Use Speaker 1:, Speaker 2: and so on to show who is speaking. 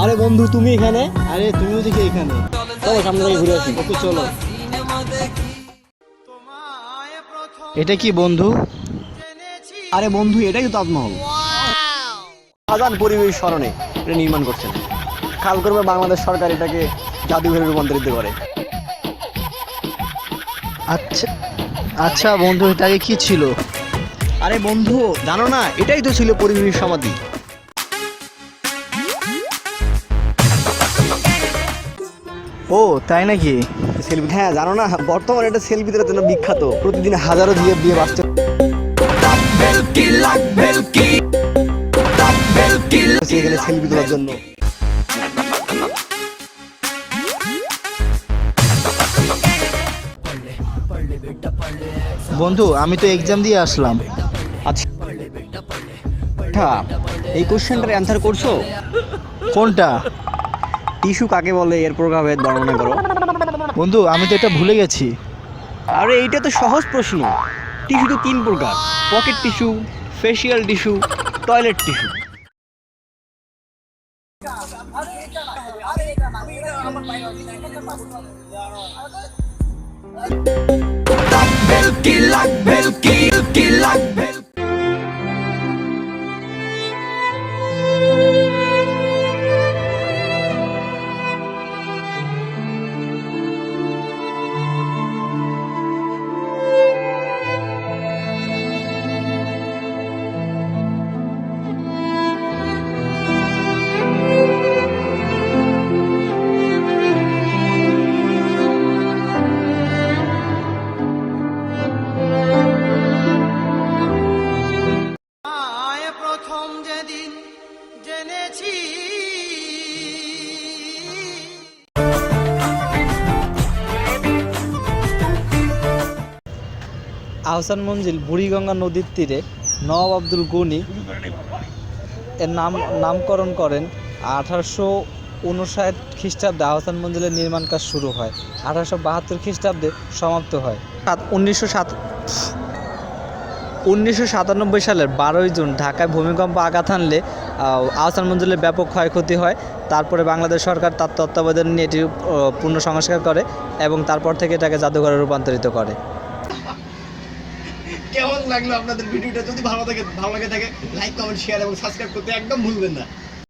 Speaker 1: আরে বন্ধু তুমি এখানে?
Speaker 2: আরে তুমিও দেখি এখানে।
Speaker 1: চলো সামনে থেকে ঘুরে আসি।
Speaker 2: ওকে চলো। এটা কি বন্ধু?
Speaker 1: আরে বন্ধু এটাই তো তাজমহল। শাহজাহান পরিবেশ স্মরণে এটা নির্মাণ করছেন। খেয়াল করবে বাংলাদেশ সরকার এটাকে জাদুঘরে রূপান্তরিত করে।
Speaker 2: আচ্ছা আচ্ছা বন্ধু, এটা আগে কি ছিল?
Speaker 1: আরে বন্ধু জানো না, এটাই তো ছিল পরিবেশ সমাধি।
Speaker 2: ও তাই নাকি?
Speaker 1: সেলফি, হ্যাঁ জানো না, বর্তমানে এটা সেলফিদের জন্য বিখ্যাত। প্রতিদিন হাজারো দিয়ে দিয়ে বাঁচতে এখানে সেলফি তোলার জন্য।
Speaker 2: বন্ধু আমি তো এক্সাম দিয়ে আসলাম।
Speaker 1: আচ্ছা, এই কোশ্চেনটার অ্যান্সার করছো?
Speaker 2: কোনটা?
Speaker 1: টিস্যু কাকে বলে, এর প্রভাবের বর্ণনা করো।
Speaker 2: বন্ধু আমি তো এটা ভুলে গেছি।
Speaker 1: আরে এইটা তো সহজ প্রশ্ন। টিস্যু তো তিন প্রকার: pocket tissue, facial tissue, toilet tissue.
Speaker 3: প্রথম যেদিন জেনেছি
Speaker 4: আহসান মঞ্জিল বুড়িগঙ্গা নদীর তীরে নওয়াব আব্দুল গনি এর নামকরণ করেন। 1859 খ্রিস্টাব্দে আহসান মঞ্জিলের নির্মাণ কাজ শুরু হয়। 1872 খ্রিস্টাব্দে সমাপ্ত হয়। 1997 সালের 12ই জুন ঢাকায় ভূমিকম্প আঘাত হানলে আহসান মঞ্জিলের ব্যাপক ক্ষয়ক্ষতি হয়। তারপরে বাংলাদেশ সরকার তার তত্ত্বাবধানে নিয়ে এটি পুনঃ সংস্কার করে এবং তারপর থেকে এটাকে জাদুঘরে রূপান্তরিত করে।
Speaker 1: কেমন লাগলো আপনাদের ভিডিওটা? যদি ভালো লাগে থাকে লাইক, কমেন্ট, শেয়ার এবং সাবস্ক্রাইব করতে একদম ভুলবেন না।